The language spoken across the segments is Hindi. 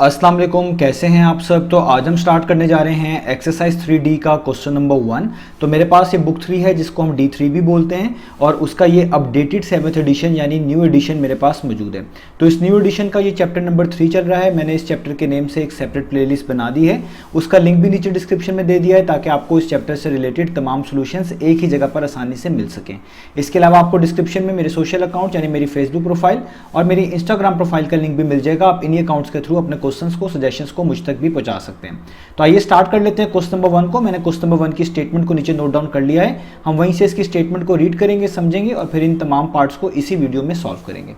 अस्सलाम वालेकुम, कैसे हैं आप सब। तो आज हम स्टार्ट करने जा रहे हैं एक्सरसाइज 3D का क्वेश्चन नंबर 1। तो मेरे पास ये बुक 3 है जिसको हम D3 भी बोलते हैं और उसका ये अपडेटेड 7th एडिशन यानी न्यू एडिशन मेरे पास मौजूद है। तो इस न्यू एडिशन का ये चैप्टर नंबर 3 चल रहा है। मैंने इस चैप्टर के नेम से एक सेपरेट प्लेलिस्ट बना दी है, उसका लिंक भी नीचे डिस्क्रिप्शन में दे दिया है ताकि आपको इस चैप्टर से रिलेटेड तमाम सोल्यूशंस एक ही जगह पर आसानी से मिल सकें। इसके अलावा आपको डिस्क्रिप्शन में मेरे सोशल अकाउंट यानी मेरी फेसबुक प्रोफाइल और मेरी इंस्टाग्राम प्रोफाइल का लिंक भी मिल जाएगा। आप इन्हीं अकाउंट्स के थ्रू अपने क्वेश्चंस को, सजेशंस को मुझ तक भी पहुंचा सकते हैं। तो आइए स्टार्ट कर लेते हैं क्वेश्चन नंबर 1 को। मैंने क्वेश्चन नंबर 1 की स्टेटमेंट को नीचे नोट डाउन कर लिया है। हम वहीं से इसकी स्टेटमेंट को रीड करेंगे, समझेंगे और फिर इन तमाम पार्ट्स को इसी वीडियो में सॉल्व करेंगे।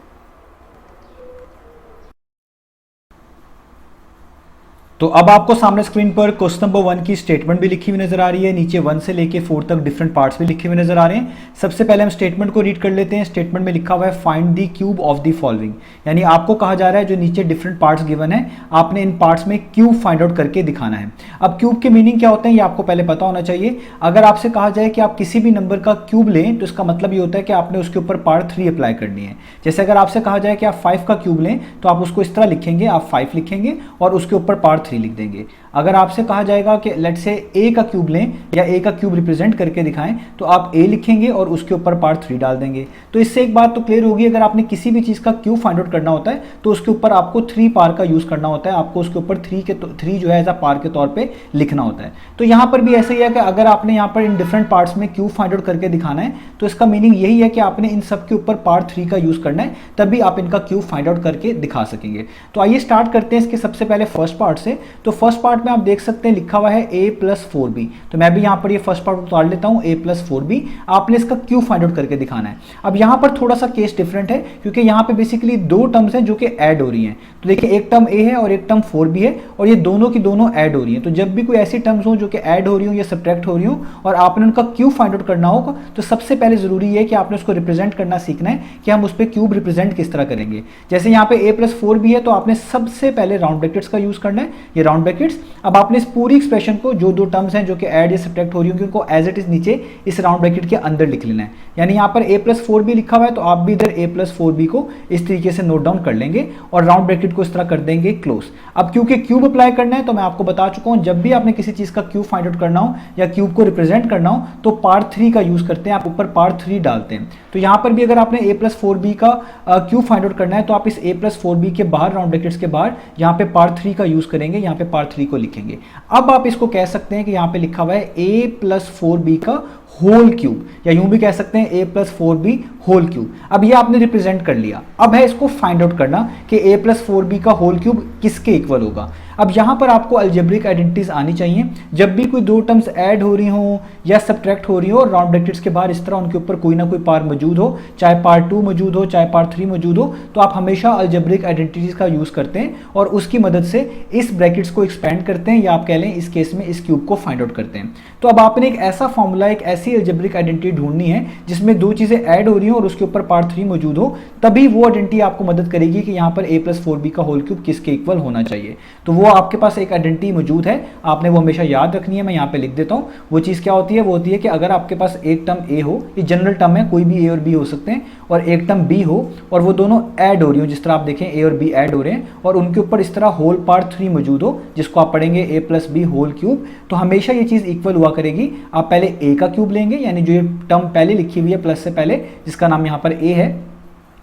तो अब आपको सामने स्क्रीन पर क्वेश्चन नंबर 1 की स्टेटमेंट भी लिखी हुई नजर आ रही है। नीचे 1 से लेके 4 तक डिफरेंट पार्ट्स भी लिखे हुए नजर आ रहे हैं। सबसे पहले हम स्टेटमेंट को रीड कर लेते हैं। स्टेटमेंट में लिखा हुआ है find the cube of the following, यानी आपको कहा जा रहा है जो नीचे डिफरेंट पार्ट्स गिवन है आपने इन पार्ट्स में क्यूब फाइंड आउट करके दिखाना है। अब क्यूब के मीनिंग क्या होते हैं ये आपको पहले पता होना चाहिए। अगर आपसे कहा जाए कि आप किसी भी नंबर का क्यूब लें तो इसका मतलब ये होता है कि आपने उसके ऊपर पार्ट 3 अप्लाई करनी है। जैसे अगर आपसे कहा जाए कि आप 5 का क्यूब लें तो आप उसको इस तरह लिखेंगे, आप 5 लिखेंगे और उसके ऊपर पार्ट 3 लिख देंगे। अगर आपसे कहा जाएगा कि लेट से ए का क्यूब लें या ए का क्यूब रिप्रेजेंट करके दिखाएं तो आप ए लिखेंगे और उसके ऊपर पार्ट 3 डाल देंगे। तो इससे एक बात तो क्लियर होगी, अगर आपने किसी भी चीज़ का क्यूब फाइंड आउट करना होता है तो उसके ऊपर आपको 3 पार का यूज़ करना होता है। आपको उसके ऊपर 3 जो है एज अ पार के तौर पर लिखना होता है। तो यहाँ पर भी ऐसा ही है कि अगर आपने यहाँ पर इन डिफरेंट पार्ट्स में क्यूब फाइंड आउट करके दिखाना है तो इसका मीनिंग यही है कि आपने इन सब के ऊपर पार्ट 3 का यूज़ करना है, तभी आप इनका क्यूब फाइंड आउट करके दिखा सकेंगे। तो आइए स्टार्ट करते हैं इसके सबसे पहले फर्स्ट पार्ट से। तो फर्स्ट पार्ट में आप देख सकते हैं लिखा हुआ है a + 4b। तो मैं भी यहां पर ये फर्स्ट पार्ट उतार लेता हूं, a + 4b। आपने इसका क्यूब फाइंड आउट करके दिखाना है। अब यहां पर थोड़ा सा केस डिफरेंट है क्योंकि यहां पे बेसिकली 2 टर्म्स हैं जो कि ऐड हो रही हैं। तो देखिए एक टर्म a है और एक टर्म 4b है और ये दोनों की दोनों ऐड हो रही हैं। तो जब भी कोई ऐसी टर्म्स हो जो कि ऐड हो रही हो या सब्ट्रैक्ट हो रही हो और आपने उनका क्यूब फाइंड आउट करना होगा तो सबसे पहले जरूरी है कि आपने उसको रिप्रेजेंट करना सीखना है कि हम उस पर क्यूब रिप्रेजेंट किस तरह करेंगे। जैसे यहाँ पे a + 4b है तो आपने सबसे पहले राउंड ब्रैकेट्स का यूज करना है, ये राउंड ब्रैकेट्स। अब आपने इस पूरी एक्सप्रेशन को जो 2 टर्म्स हैं जो कि ऐड या सब्ट्रैक्ट हो रही होंगी उनको एज इट इज नीचे इस राउंड ब्रैकेट के अंदर लिख लेना है। यानी यहाँ पर a + 4b लिखा हुआ है तो आप भी इधर a + 4b को इस तरीके से नोट डाउन कर लेंगे और राउंड ब्रैकेट को इस तरह कर देंगे क्लोज। अब क्योंकि क्यूब अप्लाई करना है तो मैं आपको बता चुका हूं, जब भी आपने किसी चीज का क्यूब फाइंड आउट करना हो या क्यूब को रिप्रेजेंट करना हो तो पार्ट 3 का यूज करते हैं, आप ऊपर पार्ट 3 डालते हैं। तो यहाँ पर भी अगर आपने a + 4b का क्यूब फाइंड आउट करना है तो आप इस a + 4b के बाहर राउंड ब्रैकेट्स के बाहर यहाँ पे पार्ट 3 का यूज करेंगे, यहाँ पे पार्ट 3 को लिखेंगे। अब आप इसको कह सकते हैं कि यहाँ पे लिखा हुआ है a + 4b का होल क्यूब, या यूं भी कह सकते हैं a + 4b होल क्यूब। अब ये आपने रिप्रेजेंट कर लिया। अब है इसको फाइंड आउट करना कि a + 4b का होल क्यूब किसके इक्वल होगा। अब यहां पर आपको अलजेब्रिक आइडेंटिटीज आनी चाहिए। जब भी कोई 2 टर्म्स ऐड हो रही हो या सब्ट्रैक्ट हो रही हो और राउंड ब्रैकेट्स के बाहर इस तरह उनके ऊपर कोई ना कोई पार मौजूद हो, चाहे पार्ट 2 मौजूद हो चाहे पार्ट 3 मौजूद हो, तो आप हमेशा अलजेब्रिक आइडेंटिटीज का यूज करते हैं और उसकी मदद से इस ब्रैकेट्स को एक्सपेंड करते हैं या आप कह लें इस केस में इस क्यूब को फाइंड आउट करते हैं। तो अब आपने एक ऐसा फॉर्मूला, एक ऐसी अलजेब्रिक आइडेंटिटी ढूंढनी है जिसमें 2 चीजें ऐड हो रही हो और उसके ऊपर पार्ट 3 मौजूद हो, तभी वो आइडेंटिटी आपको मदद करेगी कि यहाँ पर a + 4b का होल क्यूब किसके इक्वल होना चाहिए। तो वो आपके पास एक आइडेंटिटी मौजूद है, आपने वो हमेशा याद रखनी है। मैं यहाँ पे लिख देता हूँ। वो चीज़ क्या होती है, वो होती है कि अगर आपके पास एक टर्म a हो, ये जनरल टर्म है, कोई भी a और b हो सकते हैं, और एक टर्म b हो और वो दोनों ऐड हो रही हो, जिस तरह आप देखें a और b ऐड हो रहे हैं और उनके ऊपर इस तरह होल पार्ट 3 मौजूद हो जिसको आप पढ़ेंगे a + b होल क्यूब, तो हमेशा ये चीज़ इक्वल हुआ करेगी। आप पहले a का क्यूब लेंगे, यानी जो ये टर्म पहले लिखी हुई है प्लस से पहले जिसका नाम यहाँ पर a है,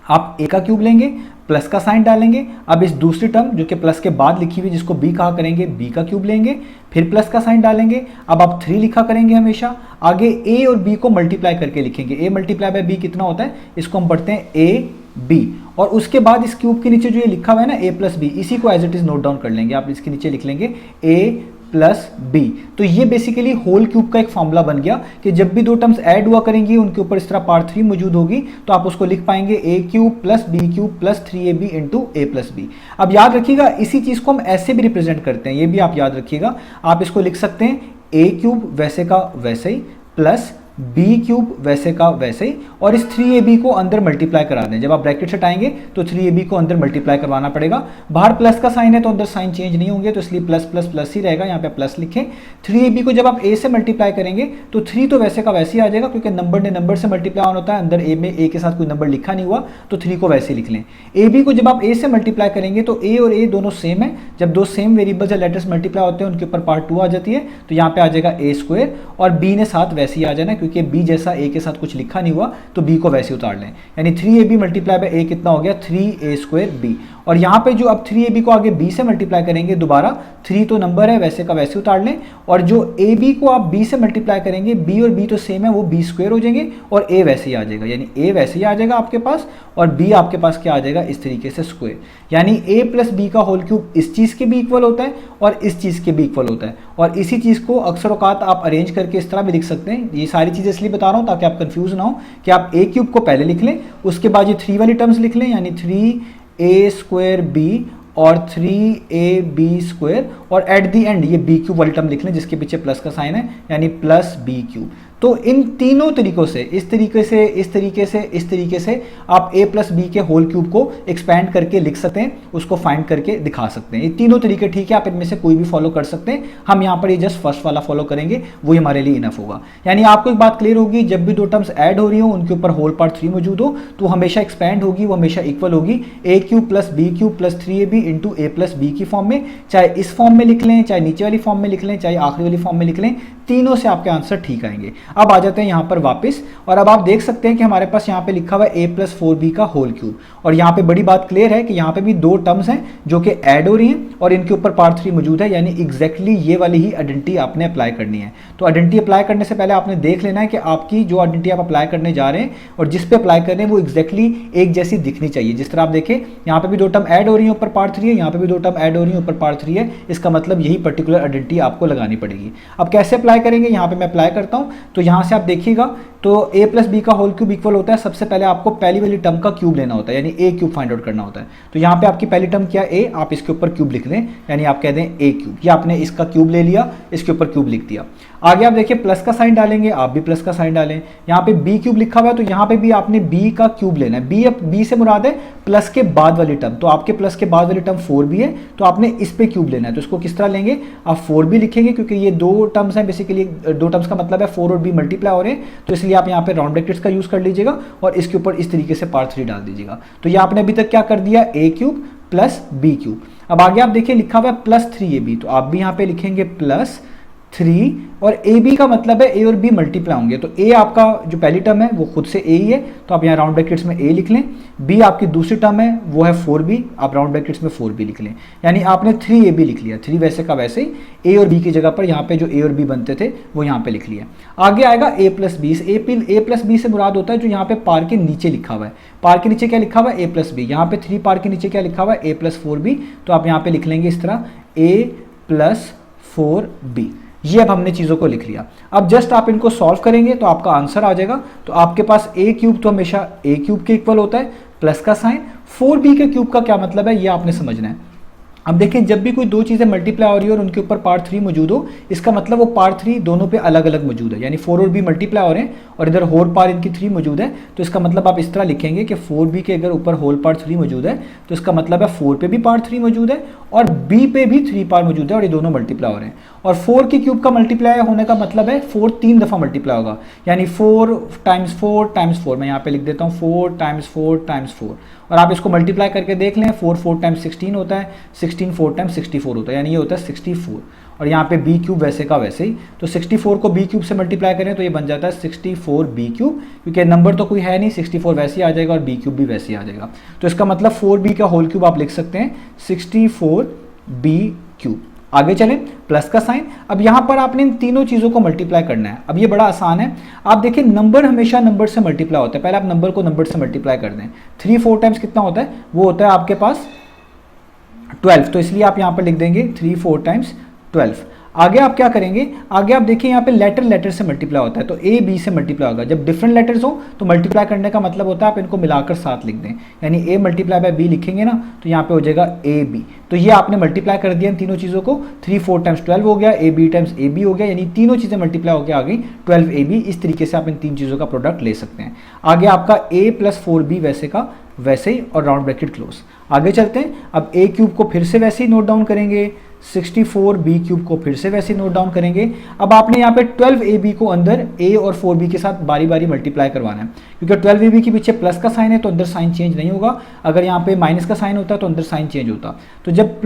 आप a का क्यूब लेंगे, प्लस का साइन डालेंगे। अब इस दूसरी टर्म जो कि प्लस के बाद लिखी हुई जिसको b कहा करेंगे, b का क्यूब लेंगे, फिर प्लस का साइन डालेंगे। अब आप 3 लिखा करेंगे हमेशा। आगे a और b को मल्टीप्लाई करके लिखेंगे। a × b कितना होता है, इसको हम पढ़ते हैं a b, और उसके बाद इस क्यूब के नीचे जो ये लिखा हुआ है ना a + b, इसी को as it is note down कर लेंगे। आप इसके नीचे लिख लेंगे a + b। तो ये बेसिकली होल क्यूब का एक फॉर्मूला बन गया कि जब भी 2 टर्म्स ऐड हुआ करेंगी उनके ऊपर इस तरह पार्ट 3 मौजूद होगी तो आप उसको लिख पाएंगे a³ + b³ + 3ab × a + b। अब याद रखिएगा इसी चीज को हम ऐसे भी रिप्रेजेंट करते हैं, ये भी आप याद रखिएगा। आप इसको लिख सकते हैं a³ वैसे का वैसे ही प्लस बी क्यूब वैसे का वैसे ही, और इस 3ab को अंदर मल्टीप्लाई करा दें। जब आप ब्रैकेट हटाएंगे तो 3ab को अंदर मल्टीप्लाई करवाना पड़ेगा। बाहर प्लस का साइन है तो अंदर साइन चेंज नहीं होंगे, तो इसलिए प्लस प्लस प्लस ही रहेगा, यहाँ पे प्लस लिखें। 3ab को जब आप a से मल्टीप्लाई करेंगे तो 3 तो वैसे का वैसे ही आ जाएगा, क्योंकि नंबर ने नंबर से मल्टीप्लाई ऑन होता है, अंदर a में a के साथ कोई नंबर लिखा नहीं हुआ, तो 3 को वैसे ही लिख लें। ab को जब आप a से मल्टीप्लाई करेंगे तो a और a दोनों सेम है, जब दो सेम वेरिएबल्स या लेटर्स मल्टीप्लाई होते हैं उनके ऊपर पार्ट 2 आ जाती है, तो यहाँ पे आ जाएगा a स्क्वायर, और b ने साथ वैसे ही आ जाना, क्योंकि b जैसा a के साथ कुछ लिखा नहीं हुआ तो b को वैसे उतार लें। यानी 3ab मल्टीप्लाई बाय a कितना हो गया, 3a स्क्वायर b। और यहाँ पे जो अब 3ab को आगे b से मल्टीप्लाई करेंगे, दोबारा 3 तो नंबर है वैसे का वैसे उतार लें, और जो ab को आप b से मल्टीप्लाई करेंगे, b और b तो सेम है, वो b स्क्वायर हो जाएंगे, और a वैसे ही आ जाएगा, यानी a वैसे ही आ जाएगा आपके पास, और b आपके पास क्या आ जाएगा, इस तरीके से स्क्वायर। यानी a प्लस b का होल क्यूब इस चीज़ के भी इक्वल होता है और इस चीज़ के भी इक्वल होता है, और इसी चीज़ को अक्सर औकात आप अरेंज करके इस तरह भी लिख सकते हैं। ये सारी चीज़ें इसलिए बता रहा हूँ ताकि आप कंफ्यूज ना हो, कि आप a क्यूब को पहले लिख लें, उसके बाद ये 3 वाली टर्म्स लिख लें, यानी 3a स्क्वायर b और 3ab स्क्वायर, और एट द एंड ये b क्यूब वाली टर्म लिख लें जिसके पीछे प्लस का साइन है, यानी प्लस b क्यूब। तो इन तीनों तरीकों से, इस तरीके से, इस तरीके से, इस तरीके से आप a प्लस बी के होल क्यूब को एक्सपैंड करके लिख सकते हैं, उसको फाइंड करके दिखा सकते हैं। ये तीनों तरीके ठीक है, आप इनमें से कोई भी फॉलो कर सकते हैं। हम यहाँ पर ये जस्ट फर्स्ट वाला फॉलो करेंगे, वही हमारे लिए इनफ होगा। यानी आपको एक बात क्लियर होगी, जब भी दो टर्म्स ऐड हो रही हो, उनके ऊपर होल पार्ट 3 मौजूद हो, तो हमेशा एक्सपैंड होगी, वो हमेशा इक्वल होगी a cube plus b cube plus 3ab into a plus b की फॉर्म में। चाहे इस फॉर्म में लिख लें, चाहे नीचे वाली फॉर्म में लिख लें, चाहे आखिरी वाली फॉर्म में लिख लें, तीनों से आपके आंसर ठीक आएंगे। अब आ जाते हैं यहाँ पर वापस, और अब आप देख सकते हैं कि हमारे पास यहाँ पे लिखा हुआ है a प्लस 4b का होल क्यूब, और यहाँ पे बड़ी बात क्लियर है कि यहाँ पे भी दो टर्म्स हैं जो कि ऐड हो रही हैं और इनके ऊपर पार्ट 3 मौजूद है, यानी एग्जैक्टली ये वाली ही आइडेंटिटी आपने अप्लाई करनी है। तो आइडेंटिटी अप्लाई करने से पहले आपने देख लेना है कि आपकी जो आइडेंटिटी आप अप्लाई करने जा रहे हैं और जिस पे अप्लाई कर रहे हैं वो एग्जैक्टली एक जैसी दिखनी चाहिए। जिस तरह आप देखें, यहाँ पे भी दो टर्म ऐड हो रही है, ऊपर पार्ट 3 है, यहाँ पे भी दो टर्म ऐड हो रही है, ऊपर पार्ट 3 है, इसका मतलब यही पर्टिकुलर आइडेंटिटी आपको लगानी पड़ेगी। अब कैसे अप्लाई करेंगे, यहाँ पे मैं अप्लाई करता हूँ। तो यहाँ से आप देखिएगा तो a प्लस बी का होल क्यूब इक्वल होता है, सबसे पहले आपको पहली वाली टर्म का क्यूब लेना होता है, यानी a क्यूब फाइंड आउट करना होता है। तो यहाँ पे आपकी पहली टर्म क्या a, आप इसके ऊपर क्यूब लिख दें, यानी आप कह दें a क्यूब, या आपने इसका क्यूब ले लिया, इसके ऊपर क्यूब लिख दिया। आगे आप देखिए प्लस का साइन डालेंगे, आप भी प्लस का साइन डालें। यहाँ पे b क्यूब लिखा हुआ है, तो यहाँ पे भी आपने b का क्यूब लेना है। b से मुराद है प्लस के बाद वाली टर्म, तो आपके प्लस के बाद वाली टर्म 4b है, तो आपने इस पे क्यूब लेना है। तो इसको किस तरह लेंगे, आप 4b लिखेंगे, क्योंकि ये दो टर्म्स हैं, बेसिकली दो टर्म्स का मतलब है 4 और b मल्टीप्लाई हो रहे हैं, तो इसलिए आप यहाँ पे राउंड ब्रैकेट्स का यूज कर लीजिएगा और इसके ऊपर इस तरीके से पार्ट 3 डाल दीजिएगा। तो ये आपने अभी तक क्या कर दिया, a cube plus b cube. अब आगे आप देखिए लिखा हुआ है प्लस 3ab, तो आप भी यहाँ पे लिखेंगे प्लस 3, और ab का मतलब है a और b मल्टीप्लाई होंगे, तो a आपका जो पहली टर्म है वो खुद से a ही है, तो आप यहाँ राउंड ब्रैकेट्स में a लिख लें। b आपकी दूसरी टर्म है वो है 4b, आप राउंड ब्रैकेट्स में 4b लिख लें, यानी आपने 3ab लिख लिया। 3 वैसे का वैसे ही a और b की जगह पर यहाँ पे जो a और b बनते थे वो यहाँ पे लिख लिया। आगे आएगा a plus B. a plus B से मुराद होता है जो यहाँ पे पार के नीचे लिखा हुआ है। पार के नीचे क्या लिखा हुआ है, a प्लस बी। यहाँ पे 3 पार के नीचे क्या लिखा हुआ है, a प्लस 4b, तो आप यहाँ पे लिख लेंगे इस तरह a प्लस 4b। ये अब हमने चीज़ों को लिख लिया। अब जस्ट आप इनको सॉल्व करेंगे तो आपका आंसर आ जाएगा। तो आपके पास a क्यूब तो हमेशा a क्यूब के इक्वल होता है, प्लस का साइन। 4b के क्यूब का क्या मतलब है, ये आपने समझना है। अब देखें, जब भी कोई दो चीज़ें मल्टीप्लाई हो रही है और उनके ऊपर पार्ट 3 मौजूद हो, इसका मतलब वो पार्ट 3 दोनों पे अलग अलग मौजूद है, यानी 4 और b मल्टीप्लाई हो रहे हैं और इधर होल पार इनकी 3 मौजूद है, तो इसका मतलब आप इस तरह लिखेंगे कि 4b के अगर ऊपर होल पार्ट 3 मौजूद है तो इसका मतलब है 4 पे भी पार्ट 3 मौजूद है और b पे भी 3 पार्ट मौजूद है, और ये दोनों मल्टीप्लाई हो रहे हैं। और 4 के क्यूब का मल्टीप्लाई होने का मतलब है 4 3 दफ़ा मल्टीप्लाई होगा, यानी 4 टाइम्स 4 टाइम्स 4। मैं यहाँ पे लिख देता हूँ 4 टाइम्स 4 टाइम्स 4, और आप इसको मल्टीप्लाई करके देख लें। 4 टाइम्स 16 होता है, 16 4 टाइम्स 64 होता है, यानी ये होता है 64। और यहाँ पे b क्यूब वैसे का वैसे ही, तो 64 को b क्यूब से मल्टीप्लाई करें तो ये बन जाता है 64b क्यूब, क्योंकि नंबर तो कोई है नहीं, 64 वैसे ही आ जाएगा और b क्यूब भी वैसे ही आ जाएगा। तो इसका मतलब 4b का होल क्यूब आप लिख सकते हैं 64b क्यूब। आगे चलें, प्लस का साइन। अब यहाँ पर आपने इन तीनों चीज़ों को मल्टीप्लाई करना है। अब ये बड़ा आसान है, आप देखिए नंबर हमेशा नंबर से मल्टीप्लाई होता है। पहले आप नंबर को नंबर से मल्टीप्लाई कर दें। 3 4 टाइम्स कितना होता है, वो होता है आपके पास 12, तो इसलिए आप यहाँ पर लिख देंगे 3 4 टाइम्स 12। आगे आप क्या करेंगे, आगे आप देखिए यहाँ पे लेटर लेटर से मल्टीप्लाई होता है, तो ए बी से मल्टीप्लाई होगा। जब डिफरेंट लेटर्स हो तो मल्टीप्लाई करने का मतलब होता है आप इनको मिलाकर साथ लिख दें, यानी ए मल्टीप्लाई बाय बी लिखेंगे ना तो यहाँ पे हो जाएगा ए बी। तो ये आपने मल्टीप्लाई कर दिया इन तीनों चीज़ों को, 3 4 टाइम्स 12 हो गया, A B times A B हो गया, यानी तीनों चीज़ें मल्टीप्लाई होकर आ गई 12 ए बी। इस तरीके से आप इन तीन चीज़ों का प्रोडक्ट ले सकते हैं। आगे आपका a प्लस 4b वैसे का वैसे ही और राउंड ब्रैकेट क्लोज। आगे चलते हैं, अब a क्यूब को फिर से वैसे ही नोट डाउन करेंगे, 64b क्यूब को फिर से वैसे नोट डाउन करेंगे। अब आपने यहाँ पे 12ab को अंदर a और 4b के साथ बारी बारी मल्टीप्लाई करवाना है, क्योंकि 12ab के पीछे प्लस का साइन है तो अंदर साइन चेंज नहीं होगा, अगर यहाँ पे माइनस का साइन होता तो अंदर साइन चेंज होता। तो जब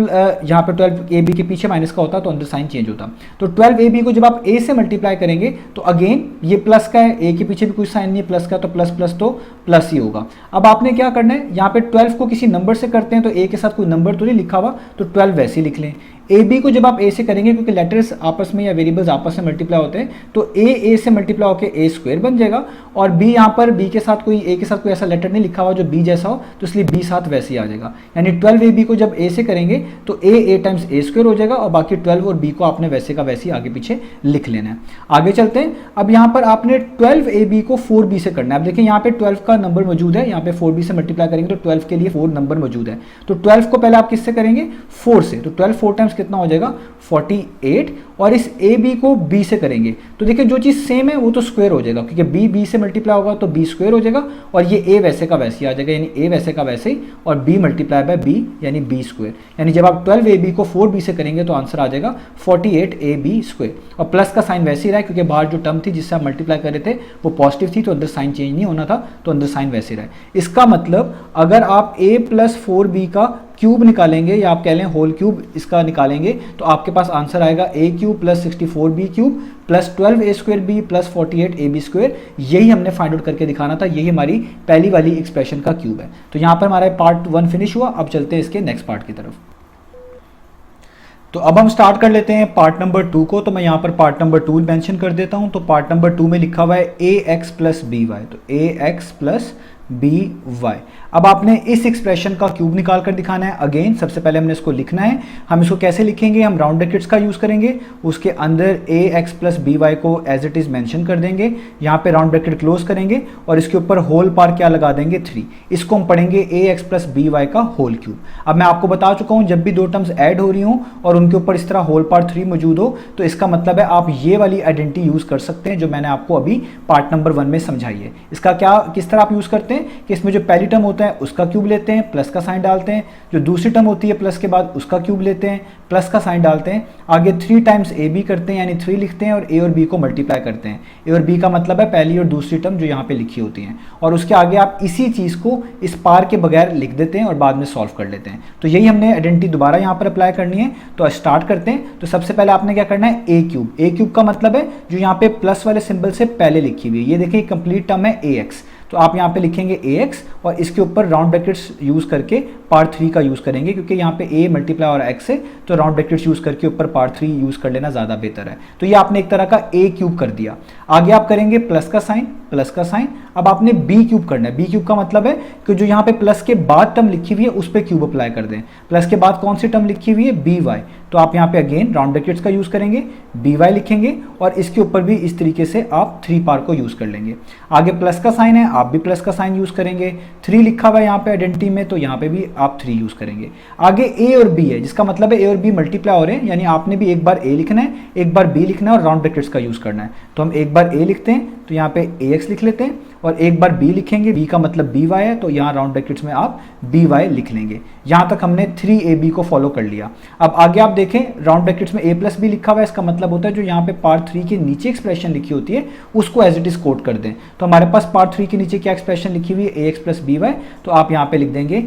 यहाँ पे 12ab के पीछे माइनस का होता तो अंदर साइन चेंज होता। तो 12ab को जब आप a से मल्टीप्लाई करेंगे तो अगेन ये प्लस का है, a के पीछे भी कोई साइन नहीं है प्लस का, तो प्लस प्लस तो प्लस ही होगा। अब आपने क्या करना है, यहाँ पे 12 को किसी नंबर से करते हैं तो a के साथ कोई नंबर तो नहीं लिखा हुआ, तो 12 वैसे ही लिख लें। ए बी को जब आप ए से करेंगे, क्योंकि लेटर्स आपस में या वेरिएबल्स आपस में मल्टीप्लाई होते हैं, तो ए से मल्टीप्लाई होकर ए स्क्वायर बन जाएगा, और बी यहाँ पर बी के साथ कोई ए के साथ कोई ऐसा लेटर नहीं लिखा हुआ जो बी जैसा हो, तो इसलिए बी साथ वैसे ही आ जाएगा। यानी 12ab को जब ए से करेंगे तो ए टाइम्स ए स्क्वायर हो जाएगा, और बाकी 12 और बी को आपने वैसे का वैसे ही आगे पीछे लिख लेना है। आगे चलते हैं, अब यहाँ पर आपने 12ab को 4b से करना है। अब देखिए यहाँ पे 12 का नंबर मौजूद है, यहाँ पे 4b से मल्टीप्लाई करेंगे तो 12 के लिए 4 नंबर मौजूद है, तो 12 को पहले आप किससे करेंगे, 4 से, तो 12 4 टाइम्स कितना हो जाएगा 48, और इस ए बी को बी से करेंगे तो देखिए जो चीज़ सेम है वो तो स्क्वायर हो जाएगा, क्योंकि बी बी से मल्टीप्लाई होगा तो बी स्क्वायर हो जाएगा, और ये ए वैसे का वैसे ही आ जाएगा, यानी ए वैसे का वैसे ही और बी मल्टीप्लाई बाय बी यानी बी स्क्वायर। यानी जब आप 12ab को 4b से करेंगे तो आंसर आ जाएगा 48ab स्क्वायर, और प्लस का साइन वैसे ही रहा है क्योंकि बाहर जो टर्म थी जिससे आप मल्टीप्लाई कर रहे थे वो पॉजिटिव थी, तो अंदर साइन चेंज नहीं होना था, तो अंदर साइन वैसे रहा है। इसका मतलब अगर आप a प्लस 4b का क्यूब निकालेंगे, या आप कह लें होल क्यूब इसका निकालेंगे, तो आपके पास आंसर आएगा a cube plus 64b cube plus 12a square B plus 48ab square. यही हमने फाइंड आउट करके दिखाना था, यही हमारी पहली वाली एक्सप्रेशन का क्यूब है। तो यहाँ पर हमारा पार्ट 1 फिनिश हुआ। अब चलते हैं इसके नेक्स्ट पार्ट की तरफ। तो अब हम स्टार्ट कर लेते हैं पार्ट नंबर 2 को। तो मैं यहाँ पर पार्ट नंबर 2 मेंशन कर देता हूँ। तो पार्ट नंबर 2 में लिखा हुआ है ax प्लस बी वाई, तो ax प्लस बी वाई। अब आपने इस एक्सप्रेशन का क्यूब निकाल कर दिखाना है। अगेन सबसे पहले हमने इसको लिखना है। हम इसको कैसे लिखेंगे, हम राउंड ब्रैकेट्स का यूज़ करेंगे, उसके अंदर ax प्लस बी वाई को एज इट इज़ मेंशन कर देंगे, यहाँ पे राउंड ब्रैकेट क्लोज करेंगे और इसके ऊपर होल पार क्या लगा देंगे 3। इसको हम पढ़ेंगे ax प्लस बी वाई का होल क्यूब। अब मैं आपको बता चुका हूँ जब भी दो टर्म्स ऐड हो रही हों और उनके ऊपर इस तरह होल पार 3 मौजूद हो तो इसका मतलब है आप ये वाली आइडेंटिटी यूज़ कर सकते हैं जो मैंने आपको अभी पार्ट नंबर 1 में समझाई है। इसका क्या किस तरह आप यूज़ करते हैं कि इसमें जो पहली टर्म होता है उसका क्यूब लेते हैं, प्लस का साइन डालते हैं, जो दूसरी टर्म होती है प्लस के बाद उसका क्यूब लेते हैं, प्लस का साइन डालते हैं, आगे 3 टाइम्स ए बी करते हैं यानी 3 लिखते हैं और ए और बी को मल्टीप्लाई करते हैं। ए और बी का मतलब है पहली और दूसरी टर्म जो यहाँ पे लिखी होती हैं, और उसके आगे आप इसी चीज़ को इस पार के बगैर लिख देते हैं और बाद में सॉल्व कर लेते हैं। तो यही हमने आइडेंटिटी दोबारा यहाँ पर अप्लाई करनी है। तो स्टार्ट करते हैं। तो सबसे पहले आपने क्या करना है, ए क्यूब। ए क्यूब का मतलब है जो यहाँ पे प्लस वाले सिंबल से पहले लिखी हुई है, ये देखिए कंप्लीट टर्म है ax, तो आप यहाँ पे लिखेंगे ax और इसके ऊपर राउंड ब्रैकेट्स यूज़ करके पार्ट 3 का यूज़ करेंगे, क्योंकि यहाँ पे a मल्टीप्लाई और x है तो राउंड ब्रैकेट्स यूज़ करके ऊपर पार्ट 3 यूज़ कर लेना ज़्यादा बेहतर है। तो ये आपने एक तरह का a क्यूब कर दिया। आगे आप करेंगे प्लस का साइन, प्लस का साइन। अब आपने b क्यूब करना है। b क्यूब का मतलब है कि जो यहाँ पे प्लस के बाद टर्म लिखी हुई है उस पर क्यूब अप्लाई कर दें। प्लस के बाद कौन सी टर्म लिखी हुई है, by, तो आप यहाँ पे अगेन राउंड ब्रैकेट्स का यूज़ करेंगे, by लिखेंगे और इसके ऊपर भी इस तरीके से आप 3 पार को यूज़ कर लेंगे। आगे प्लस का साइन है, आप भी प्लस का साइन यूज़ करेंगे। 3 लिखा हुआ है यहाँ पे आइडेंटिटी में, तो यहाँ पे भी आप 3 यूज़ करेंगे। आगे a और b है, जिसका मतलब है a और b मल्टीप्लाई हो रहे हैं, यानी आपने भी एक बार a लिखना है, एक बार b लिखना है और राउंड ब्रैकेट्स का यूज़ करना है। तो हम एक बार a लिखते हैं तो यहाँ पे ax लिख लेते हैं, और एक बार b लिखेंगे, b का मतलब by है, तो यहाँ राउंड ब्रैकेट्स में आप by लिख लेंगे। यहाँ तक हमने 3ab को फॉलो कर लिया। अब आगे आप देखें राउंड ब्रैकेट्स में a प्लस बी लिखा हुआ है, इसका मतलब होता है जो यहाँ पे पार्ट 3 के नीचे एक्सप्रेशन लिखी होती है उसको एज इट इज कोट कर दें। तो हमारे पास पार्ट 3 के नीचे क्या एक्सप्रेशन लिखी हुई है, ax प्लस by, तो आप यहाँ पे लिख देंगे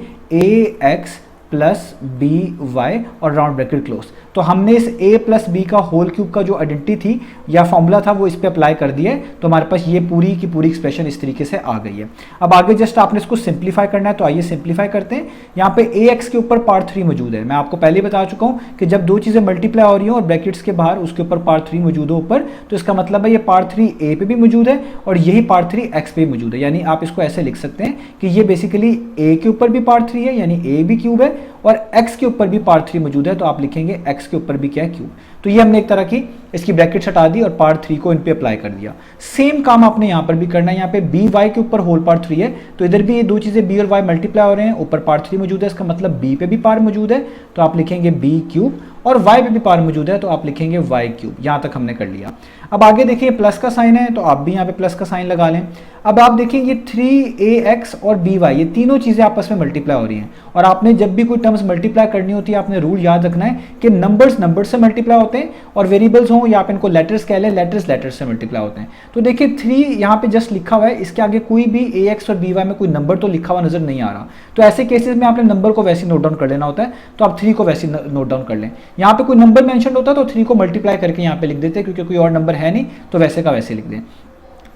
ax प्लस बी वाई और राउंड ब्रैकेट क्लोज। तो हमने इस a प्लस बी का होल क्यूब का जो आइडेंटिटी थी या फॉर्मूला था वो इस पे अप्लाई कर दिया है, तो हमारे पास ये पूरी की पूरी एक्सप्रेशन इस तरीके से आ गई है। अब आगे जस्ट आपने इसको सिंप्लीफाई करना है, तो आइए सिंप्लीफाई करते हैं। यहाँ पे ax के ऊपर पार्ट 3 मौजूद है। मैं आपको पहले बता चुका हूँ कि जब दो चीज़ें मल्टीप्लाई हो रही हो और ब्रैकेट्स के बाहर उसके ऊपर पार्ट 3 मौजूद हो ऊपर, तो इसका मतलब है ये पार्ट 3 a पे भी मौजूद है और यही पार्ट 3 x पे भी मौजूद है। यानी आप इसको ऐसे लिख सकते हैं कि ये बेसिकली a के ऊपर भी पार्ट 3 है यानी a भी क्यूब है, और x के ऊपर भी पार्ट 3 मौजूद है तो आप लिखेंगे x के ऊपर भी क्या है, क्यूब। तो ये हमने एक तरह की इसकी ब्रैकेट हटा दी और पार्ट 3 को इन पे अप्लाई कर दिया। सेम काम आपने यहाँ पर भी करना है। यहाँ पे बी वाई के ऊपर होल पार्ट 3 है तो इधर भी ये दो चीजें बी और वाई मल्टीप्लाई हो रहे हैं, ऊपर पार्ट 3 मौजूद है, इसका मतलब बी पे भी पार्ट मौजूद है तो आप लिखेंगे बी क्यूब, और y पे भी पावर मौजूद है तो आप लिखेंगे y क्यूब। यहां तक हमने कर लिया। अब आगे देखिए प्लस का साइन है तो आप भी यहाँ पे प्लस का साइन लगा लें। अब आप देखिए ये 3ax और by ये तीनों चीजें आपस में मल्टीप्लाई हो रही हैं, और आपने जब भी कोई टर्म्स मल्टीप्लाई करनी होती है आपने रूल याद रखना है कि नंबर्स से मल्टीप्लाई होते हैं और वेरिएबल्स हों या आप इनको लेटर्स कह लें, लेटर्स से मल्टीप्लाई होते हैं। तो देखिए 3 यहाँ पे जस्ट लिखा हुआ है, इसके आगे कोई भी ax और by में कोई नंबर तो लिखा हुआ नजर नहीं आ रहा, तो ऐसे केसेस में आपने नंबर को वैसे नोट डाउन कर लेना होता है। तो आप 3 को वैसे नोट डाउन कर लें। यहाँ पे कोई नंबर मेंशन होता है तो 3 को मल्टीप्लाई करके यहाँ पे लिख देते हैं, क्योंकि कोई और नंबर है नहीं तो वैसे का वैसे लिख दें।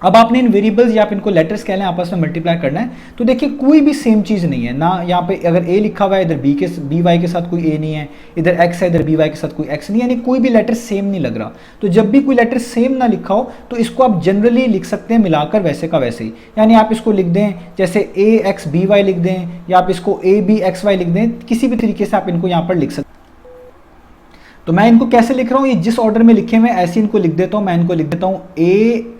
अब आपने इन वेरिएबल्स या आप इनको लेटर्स कह लें आपस में मल्टीप्लाई करना है। तो देखिए कोई भी सेम चीज नहीं है ना, यहाँ पे अगर a लिखा हुआ है इधर बी वाई के साथ कोई a नहीं है, इधर x है इधर बी वाई के साथ कोई x नहीं है, यानी कोई भी लेटर सेम नहीं लग रहा। तो जब भी कोई लेटर सेम ना लिखा हो तो इसको आप जनरली लिख सकते हैं मिलाकर वैसे का वैसे ही, यानी आप इसको लिख दें जैसे ax by लिख दें या आप इसको abxy लिख दें, किसी भी तरीके से आप इनको यहाँ पर लिख सकते हैं। तो मैं इनको कैसे लिख रहा हूँ, ये जिस ऑर्डर में लिखे हुए ऐसे इनको लिख देता हूँ। मैं इनको लिख देता हूँ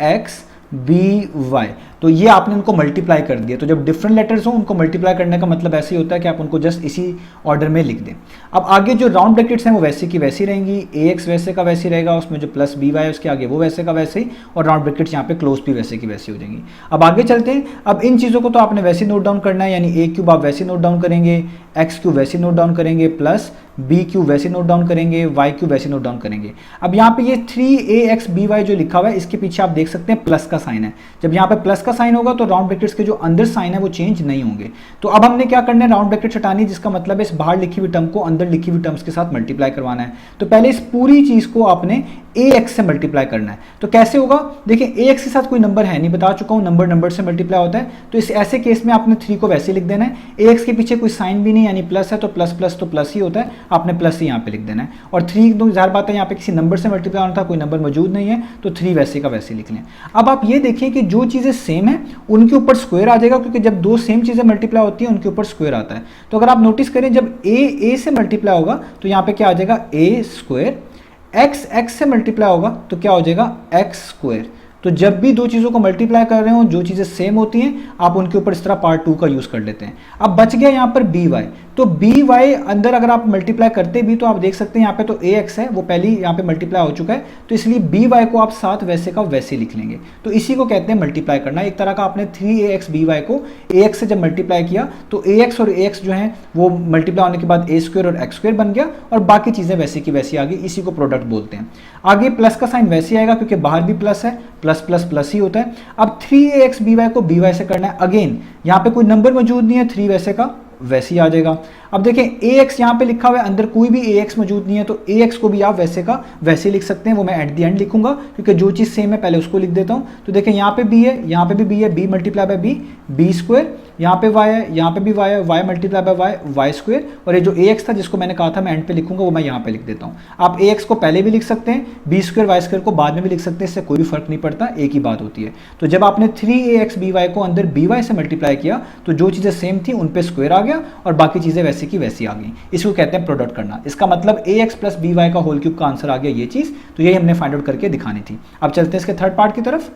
ax by, तो ये आपने उनको मल्टीप्लाई कर दिया। तो जब डिफरेंट लेटर्स हो उनको मल्टीप्लाई करने का मतलब ऐसे ही होता है कि आप उनको जस्ट इसी ऑर्डर में लिख दें। अब आगे जो राउंड ब्रैकेट्स हैं वो वैसे की वैसी रहेंगी, ax वैसे का वैसे रहेगा, उसमें जो प्लस by है उसके आगे वो वैसे का वैसे ही, और राउंड ब्रैकेट्स यहाँ पे क्लोज भी वैसे की वैसी हो जाएंगी। अब आगे चलते हैं। अब इन चीज़ों को तो आपने वैसे नोट डाउन करना है, यानी a क्यूब आप वैसे नोट डाउन करेंगे, x क्यूब वैसे नोट डाउन करेंगे, प्लस b क्यूब वैसे नोट डाउन करेंगे, y क्यूब वैसे नोट डाउन करेंगे। अब यहाँ पे ये 3ax by जो लिखा हुआ है इसके पीछे आप देख सकते हैं प्लस का साइन है। जब यहाँ पे प्लस का साइन होगा तो राउंड ब्रैकेट्स के जो अंदर साइन है वो चेंज नहीं होंगे। तो अब हमने क्या करना है, राउंड ब्रैकेट हटानी, जिसका मतलब है इस बाहर लिखी हुई टर्म को अंदर लिखी हुई टर्म्स के साथ मल्टीप्लाई करवाना है। तो पहले इस पूरी चीज को आपने ax से मल्टीप्लाई करना है। तो कैसे होगा, देखिए ax के साथ कोई नंबर है नहीं, बता चुका हूं नंबर से मल्टीप्लाई होता है। तो इस ऐसे केस में आपने 3 को वैसे लिख देना है, ax के पीछे कोई साइन भी नहीं यानी प्लस है तो प्लस तो प्लस ही होता है, आपने प्लस ही यहाँ पे लिख देना है। और 3 तो जाहिर बात है यहाँ पे किसी नंबर से मल्टीप्लाई होना था, कोई नंबर मौजूद नहीं है तो 3 वैसे का वैसे लिख लें। अब आप ये देखिए कि जो चीजें सेम है उनके ऊपर स्क्वायर आ जाएगा, क्योंकि जब दो सेम चीजें मल्टीप्लाई होती है उनके ऊपर स्क्वायर आता है। तो अगर आप नोटिस करें जब a से मल्टीप्लाई होगा तो यहाँ पे क्या आ जाएगा a स्क्वायर, x से मल्टीप्लाई होगा तो क्या हो जाएगा x स्क्वायर। तो जब भी दो चीज़ों को मल्टीप्लाई कर रहे हो जो चीज़ें सेम होती हैं आप उनके ऊपर इस तरह पार्ट 2 का यूज़ कर लेते हैं। अब बच गया यहाँ पर बी वाई, तो बी वाई अंदर अगर आप मल्टीप्लाई करते भी तो आप देख सकते हैं यहाँ पे तो ए एक्स है वो पहले ही यहाँ पे मल्टीप्लाई हो चुका है, तो इसलिए बी वाई को आप साथ वैसे का वैसे लिख लेंगे। तो इसी को कहते हैं मल्टीप्लाई करना। एक तरह का आपने 3ax by को ax से जब मल्टीप्लाई किया तो ax और ax जो है वो मल्टीप्लाई होने के बाद a स्क्वायर और x स्क्वायर बन गया और बाकी चीज़ें वैसे की वैसी आ गई। इसी को प्रोडक्ट बोलते हैं। आगे प्लस का साइन वैसे आएगा क्योंकि बाहर भी प्लस है, प्लस प्लस प्लस ही होता है। अब 3ax by को by से करना है। अगेन यहाँ पे कोई नंबर मौजूद नहीं है, 3 वैसे का वैसे ही आ जाएगा। अब देखें ax यहाँ पे लिखा हुआ है, अंदर कोई भी ax मौजूद नहीं है तो ax को भी आप वैसे का वैसे लिख सकते हैं। वो मैं एट द एंड लिखूंगा क्योंकि जो चीज़ सेम है पहले उसको लिख देता हूँ। तो देखें यहाँ पे b है, यहाँ पे भी b है, b multiply by b, b square, यहाँ पे y है, यहाँ पे भी y है, y multiply by y, y square, और ये जो ax था जिसको मैंने कहा था मैं एंड पे लिखूंगा वो मैं यहाँ पे लिख देता हूँ। आप ax को पहले भी लिख सकते हैं, b स्क्वायर y स्क्वायर को बाद में भी लिख सकते हैं, इससे कोई भी फर्क नहीं पड़ता, एक ही बात होती है। तो जब आपने 3ax by को अंदर by से मल्टीप्लाई किया तो जो चीज़ें सेम थी उन पे स्क्वायर आ गया और बाकी चीज़ें वैसे की वैसी आ गई। इसको कहते हैं प्रोडक्ट करना। इसका मतलब ax प्लस by का होल क्यूब का आंसर आ गया ये चीज़। तो यही हमने फाइंड आउट करके दिखानी थी। अब चलते हैं इसके थर्ड पार्ट की तरफ।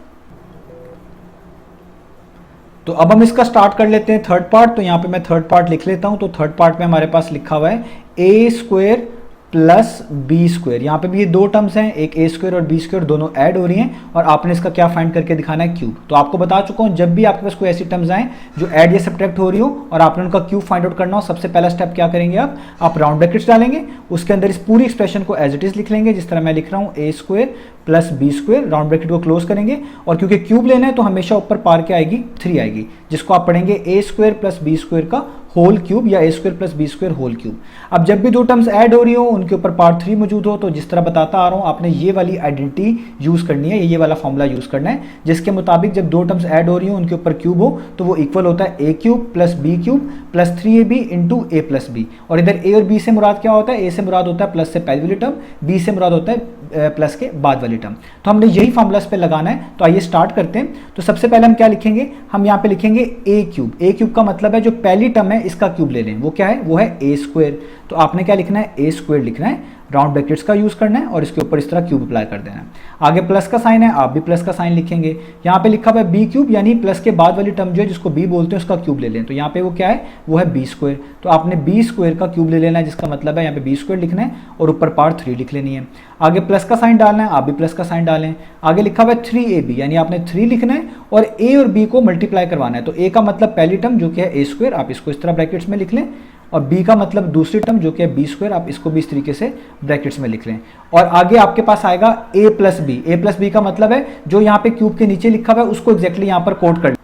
तो अब हम इसका स्टार्ट कर लेते हैं थर्ड पार्ट। तो यहाँ पे मैं थर्ड पार्ट लिख लेता हूँ। तो थर्ड पार्ट में हमारे पास लिखा हुआ है a square plus B square. यहाँ पे भी ये दो टर्म्स हैं, एक ए स्क्वायर और बी स्क्वायर, दोनों ऐड हो रही हैं और आपने इसका क्या फाइंड करके दिखाना है, क्यूब। तो आपको बता चुका हूँ जब भी आपके पास कोई ऐसी टर्म्स आए जो ऐड या सब्ट्रैक्ट हो रही हो और आपने उनका क्यूब फाइंड आउट करना हो, सबसे पहला स्टेप क्या करेंगे आप राउंड ब्रैकेट्स डालेंगे, उसके अंदर इस पूरी एक्सप्रेशन को एज इट इज लिख लेंगे जिस तरह मैं लिख रहा हूँ a square plus B square, round bracket को क्लोज करेंगे और क्योंकि क्यूब लेना है तो हमेशा ऊपर पार क्या आएगी 3 आएगी, जिसको आप पढ़ेंगे a square plus B square का होल क्यूब या a square plus B square whole cube. अब जब भी दो टर्म्स ऐड हो रही हो उनके ऊपर पार्ट 3 मौजूद हो तो जिस तरह बताता आ रहा हूँ आपने ये वाली आइडेंटिटी यूज करनी है, ये वाला फॉर्मूला यूज करना है जिसके मुताबिक जब दो टर्म्स ऐड हो रही हो उनके ऊपर क्यूब हो तो वो इक्वल होता है a cube plus b cube plus 3ab into a plus b, और इधर ए और बी से मुराद क्या होता है, ए से मुराद होता है प्लस से पहली वाली टर्म, बी से मुराद होता है प्लस के बाद वाली टर्म। तो हमने यही फॉर्मूला इस पे लगाना है। तो आइए स्टार्ट करते हैं। तो सबसे पहले हम क्या लिखेंगे, हम यहाँ पे लिखेंगे ए क्यूब। ए क्यूब का मतलब है जो पहली टर्म है इसका क्यूब ले लें, वो क्या है, वो है ए स्क्वायर। तो आपने क्या लिखना है, ए स्क्वायर लिखना है, राउंड ब्रैकेट्स का यूज करना है और इसके ऊपर इस तरह क्यूब अप्लाई कर देना है। आगे प्लस का साइन है, आप भी प्लस का साइन लिखेंगे। यहाँ पे लिखा हुआ है बी क्यूब, यानी प्लस के बाद वाली टर्म जो है जिसको बी बोलते हैं उसका क्यूब ले लें। तो यहाँ पे वो क्या है, वो है बी स्क्वायर। तो आपने बी स्क्वायर का क्यूब ले लेना है, जिसका मतलब है यहाँ पे बी स्क्वायर लिखना है और ऊपर पार्ट 3 लिख लेनी है। आगे प्लस का साइन डालना है, आप भी प्लस का साइन डालें। आगे लिखा हुआ है 3ab, यानी आपने 3 लिखना है और ए और बी को मल्टीप्लाई करवाना है। तो ए का मतलब पहली टर्म जो कि है ए स्क्वायर, आप इसको इस तरह ब्रैकेट्स में लिख लें, और b का मतलब दूसरी टर्म जो कि है बी स्क्वायर, आप इसको भी इस तरीके से ब्रैकेट्स में लिख लें। और आगे आपके पास आएगा a plus B. A plus B का मतलब है जो यहाँ पे क्यूब के नीचे लिखा हुआ है उसको एग्जैक्टली यहाँ पर कोड कर।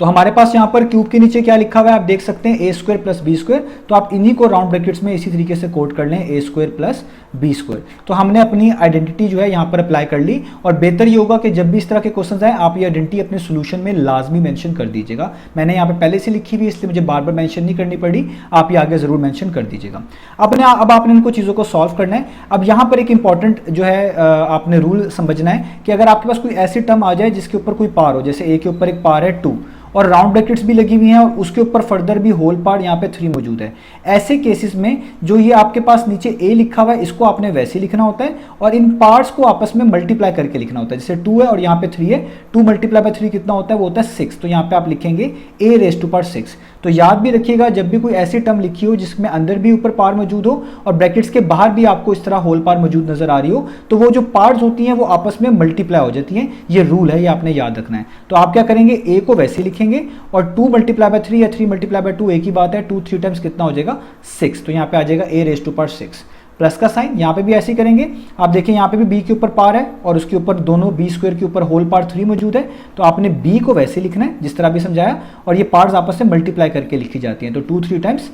तो हमारे पास यहाँ पर क्यूब के नीचे क्या लिखा हुआ है, आप देख सकते हैं ए स्क्वायर प्लस बी स्क्वायर। तो आप इन्हीं को राउंड ब्रैकेट्स में इसी तरीके से कोड कर लें, ए स्क्वायर प्लस बी स्क्वायर। तो हमने अपनी आइडेंटिटी जो है यहाँ पर अप्लाई कर ली। और बेहतर ये होगा कि जब भी इस तरह के क्वेश्चन आए आप ये आइडेंटिटी अपने सोल्यूशन में लाजमी मेंशन कर दीजिएगा। मैंने यहाँ पे पहले से लिखी हुई, इसलिए मुझे बार बार मेंशन नहीं करनी पड़ी, आप ये आगे जरूर मेंशन कर दीजिएगा। अब आपने इनको चीज़ों को सॉल्व करना है। अब यहाँ पर एक इंपॉर्टेंट जो है आपने रूल समझना है कि अगर आपके पास कोई ऐसी टर्म आ जाए जिसके ऊपर कोई पार हो, जैसे ए के ऊपर एक पार है 2 और राउंड ब्रैकेट्स भी लगी हुई हैं और उसके ऊपर फर्दर भी होल पार्ट यहाँ पे 3 मौजूद है, ऐसे केसेस में जो ये आपके पास नीचे ए लिखा हुआ है इसको आपने वैसे लिखना होता है और इन पार्ट्स को आपस में मल्टीप्लाई करके लिखना होता है। जैसे 2 है और यहाँ पे 3 है, 2 मल्टीप्लाई बाय 3 कितना होता है, वो होता है 6। तो यहाँ पे आप लिखेंगे a रेज़ टू पावर 6। तो याद भी रखिएगा जब भी कोई ऐसी टर्म लिखी हो जिसमें अंदर भी ऊपर पार मौजूद हो और ब्रैकेट्स के बाहर भी आपको इस तरह होल पार मौजूद नजर आ रही हो, तो वो जो पार्ट्स होती हैं वो आपस में मल्टीप्लाई हो जाती हैं। ये रूल है, ये आपने याद रखना है। तो आप क्या करेंगे, a को वैसे लिखेंगे और 2 मल्टीप्लाई बाय 3 या 3 मल्टीप्लाई बाय 2 एक ही बात है, 2 3 टाइम्स कितना हो जाएगा 6। तो यहाँ पे आ जाएगा a raise to power 6। Plus का साइन यहाँ पे भी ऐसे ही करेंगे। आप देखिए यहाँ पे भी b के ऊपर पार है और उसके ऊपर दोनों b स्क्वायर के ऊपर होल पार 3 मौजूद है। तो आपने b को वैसे लिखना है जिस तरह भी समझाया और ये पार्ट्स आपस में मल्टीप्लाई करके लिखी जाती हैं। तो 2 3 टाइम्स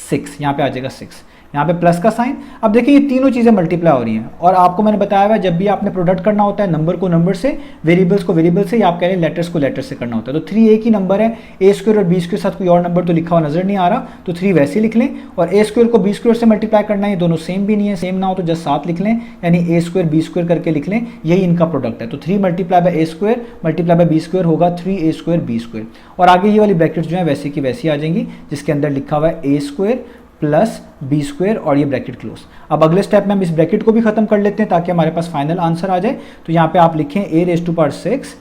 6, यहाँ पे आ जाएगा 6। यहाँ पे प्लस का साइन। अब देखिए ये तीनों चीज़ें मल्टीप्लाई हो रही हैं और आपको मैंने बताया हुआ है जब भी आपने प्रोडक्ट करना होता है नंबर को नंबर से, वेरिएबल्स को वेरिएबल से, या आप कह रहे हैं लेटर्स को लेटर से करना होता है। तो 3 एक ही नंबर है, ए स्क्वायर और बी स्क्वायर साथ कोई और नंबर तो लिखा हुआ नजर नहीं आ रहा, तो 3 वैसे लिख लें। और ए स्क्वायर को बी स्क्वायर से मल्टीप्लाई करना है, ये दोनों सेम भी नहीं है, सेम ना हो तो जस्ट साथ लिख लें, यानी ए स्क्वायर बी स्क्वायर करके लिख लें, यही इनका प्रोडक्ट है। तो 3 multiply by A square multiply by B square होगा 3a स्क्वायर बी स्क्वायर। और आगे ये वाली ब्रैकेट्स जो है वैसे की वैसी आ जाएंगी जिसके अंदर लिखा हुआ है ए स्क्वायर प्लस बी स्क्वायर और ये ब्रैकेट क्लोज। अब अगले स्टेप में हम इस ब्रैकेट को भी खत्म कर लेते हैं ताकि हमारे पास फाइनल आंसर आ जाए। तो यहाँ पे आप लिखें a raise to power 6